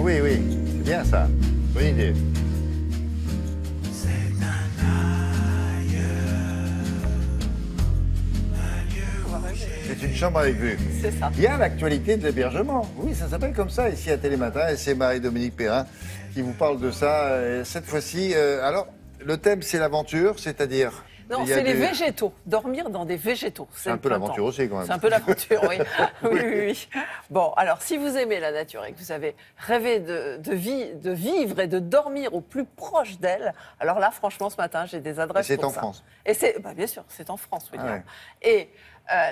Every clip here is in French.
oui, oui, c'est bien ça. Bonne idée. C'est une chambre avec vue. C'est ça. Il y a l'actualité de l'hébergement. Oui, ça s'appelle comme ça ici à Télématin. Et c'est Marie-Dominique Perrin qui vous parle de ça. Et cette fois-ci, alors, le thème, c'est l'aventure, c'est-à-dire... Non, il y a c'est les des- végétaux. Dormir dans des végétaux. C'est un peu le printemps. l'aventure aussi, quand même. C'est un peu l'aventure, oui. Oui. Bon, alors, si vous aimez la nature et que vous avez rêvé de vivre et de dormir au plus proche d'elle, alors là, franchement, ce matin, j'ai des adresses Et c'est pour en ça. France. Et c'est, bien sûr, c'est en France, William. Ah ouais. Et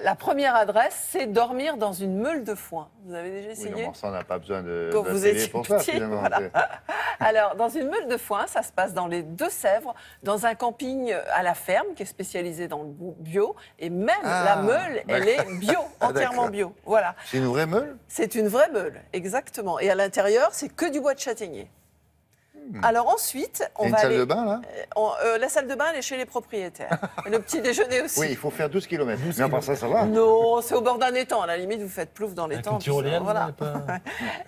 la première adresse, c'est dormir dans une meule de foin. Vous avez déjà Oui, essayé? non, ça, on n'a pas besoin de Quand la vous télé étiez pour ça, petit, finalement. voilà. Alors, dans une meule de foin, ça se passe dans les Deux-Sèvres, dans un camping à la ferme qui est spécialisé dans le bio. Et même la meule, elle est bio, entièrement d'accord. bio. Voilà. C'est une vraie meule? C'est une vraie meule, exactement. Et à l'intérieur, c'est que du bois de châtaignier. Alors ensuite, Il y a on une va salle aller... de bain, là? La salle de bain, elle est chez les propriétaires. Et le petit déjeuner aussi. Oui, il faut faire 12 km. Mais à part ça, ça va. Non, c'est au bord d'un étang. À la limite, vous faites plouf dans l'étang. Une tyrolienne, Voilà. pas...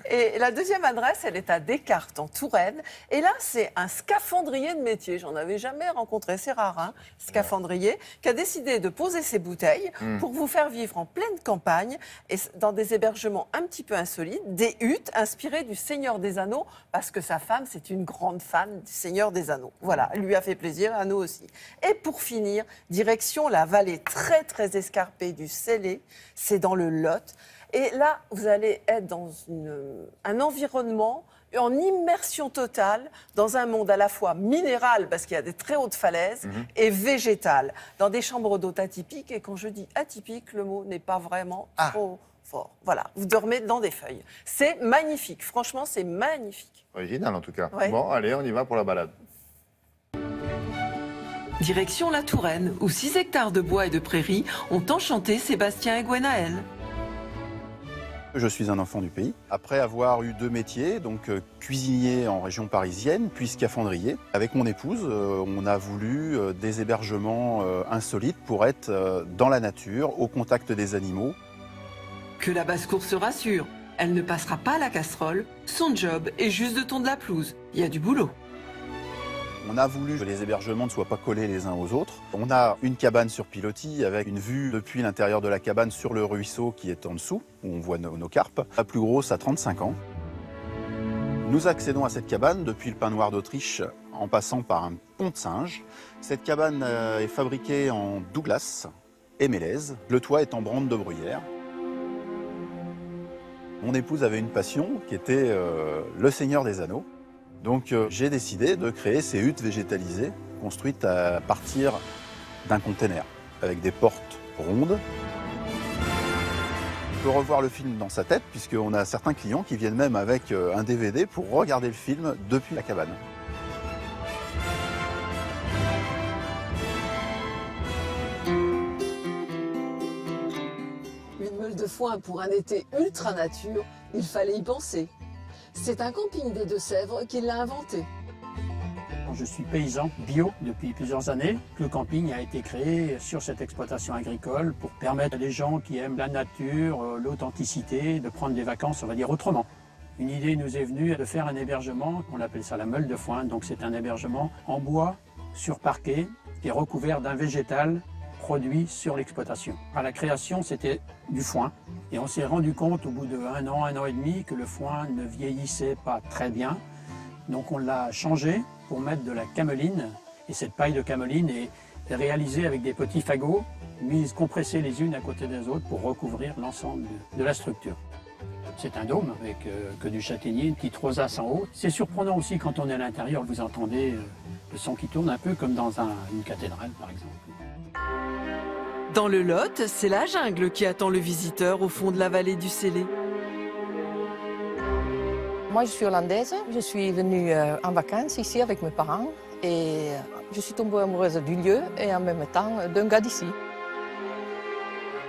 Et la deuxième adresse, elle est à Descartes, en Touraine. Et là, c'est un scaphandrier de métier. J'en avais jamais rencontré, c'est rare, hein, scaphandrier, qui a décidé de poser ses bouteilles pour vous faire vivre en pleine campagne et dans des hébergements un petit peu insolites, des huttes inspirées du Seigneur des Anneaux, parce que sa femme, c'est une grande fan du Seigneur des Anneaux. Voilà, elle lui a fait plaisir, à nous aussi. Et pour finir, direction la vallée très, très escarpée du Célé, c'est dans le Lot. Et là, vous allez être dans un environnement en immersion totale, dans un monde à la fois minéral, parce qu'il y a des très hautes falaises, et végétal, dans des chambres d'hôtes atypiques. Et quand je dis atypique, le mot n'est pas vraiment trop fort. Voilà, vous dormez dans des feuilles. C'est magnifique, franchement, c'est magnifique. Original, en tout cas. Ouais. Bon, allez, on y va pour la balade. Direction la Touraine, où 6 hectares de bois et de prairies ont enchanté Sébastien et Gwenaël. Je suis un enfant du pays. Après avoir eu 2 métiers, donc cuisinier en région parisienne, puis scaphandrier, avec mon épouse, on a voulu des hébergements insolites pour être dans la nature, au contact des animaux. Que la basse-cour se rassure, elle ne passera pas à la casserole. Son job est juste de tondre la pelouse. Il y a du boulot. On a voulu que les hébergements ne soient pas collés les uns aux autres. On a une cabane sur pilotis avec une vue depuis l'intérieur de la cabane sur le ruisseau qui est en dessous, où on voit nos carpes. La plus grosse a 35 ans. Nous accédons à cette cabane depuis le Pin Noir d'Autriche en passant par un pont de singe. Cette cabane est fabriquée en Douglas et mélèze. Le toit est en brande de bruyère. Mon épouse avait une passion qui était le Seigneur des Anneaux. Donc j'ai décidé de créer ces huttes végétalisées construites à partir d'un container avec des portes rondes. On peut revoir le film dans sa tête puisqu'on a certains clients qui viennent même avec un DVD pour regarder le film depuis la cabane. Une meule de foin pour un été ultra nature, il fallait y penser. C'est un camping des Deux-Sèvres qui l'a inventé. Je suis paysan bio depuis plusieurs années. Le camping a été créé sur cette exploitation agricole pour permettre à des gens qui aiment la nature, l'authenticité, de prendre des vacances, on va dire autrement. Une idée nous est venue de faire un hébergement, on appelle ça la meule de foin, donc c'est un hébergement en bois, sur parquet, qui est recouvert d'un végétal produit sur l'exploitation. À la création, c'était du foin. Et on s'est rendu compte au bout d'un an et demi, que le foin ne vieillissait pas très bien. Donc on l'a changé pour mettre de la cameline. Et cette paille de cameline est réalisée avec des petits fagots, mises compressées les unes à côté des autres pour recouvrir l'ensemble de la structure. C'est un dôme avec que du châtaignier, une petite rosace en haut. C'est surprenant aussi quand on est à l'intérieur, vous entendez le son qui tourne un peu comme dans une cathédrale par exemple. Dans le Lot, c'est la jungle qui attend le visiteur au fond de la vallée du Célé. Moi, je suis hollandaise. Je suis venue en vacances ici avec mes parents et je suis tombée amoureuse du lieu et en même temps d'un gars d'ici.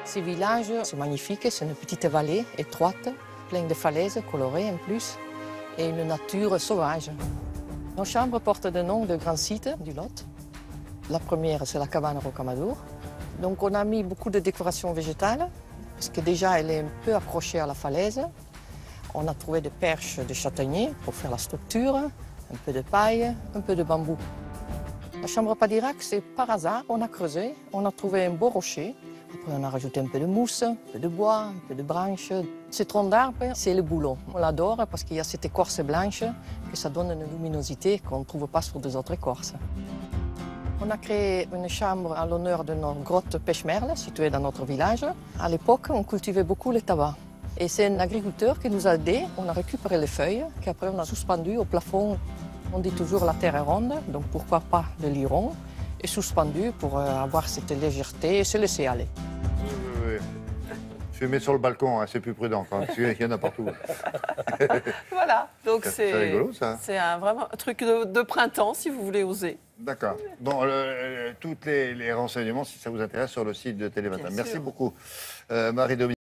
Ce village, c'est magnifique, c'est une petite vallée étroite, pleine de falaises colorées en plus et une nature sauvage. Nos chambres portent le nom de grands sites du Lot. La première, c'est la cabane Rocamadour. Donc on a mis beaucoup de décorations végétales, parce que déjà elle est un peu accrochée à la falaise. On a trouvé des perches de châtaignier pour faire la structure, un peu de paille, un peu de bambou. La chambre à pas d'Irak, c'est par hasard. On a creusé, on a trouvé un beau rocher. Après, on a rajouté un peu de mousse, un peu de bois, un peu de branches. Ces troncs d'arbre, c'est le boulot. On l'adore parce qu'il y a cette écorce blanche que ça donne une luminosité qu'on ne trouve pas sur des autres écorces. On a créé une chambre à l'honneur de notre grotte Pêche-Merle, située dans notre village. À l'époque, on cultivait beaucoup le tabac. Et c'est un agriculteur qui nous a aidés. On a récupéré les feuilles, qu'après on a suspendues au plafond. On dit toujours la terre est ronde, donc pourquoi pas le liron, et suspendu pour avoir cette légèreté et se laisser aller. Oui. Fumer sur le balcon, hein, c'est plus prudent, parce qu'il y en a partout. Voilà, donc C'est rigolo, ça. C'est vraiment un truc de printemps, si vous voulez oser. D'accord. Bon, tous les renseignements, si ça vous intéresse, sur le site de Télématin. Bien Merci sûr. beaucoup, Marie-Dominique.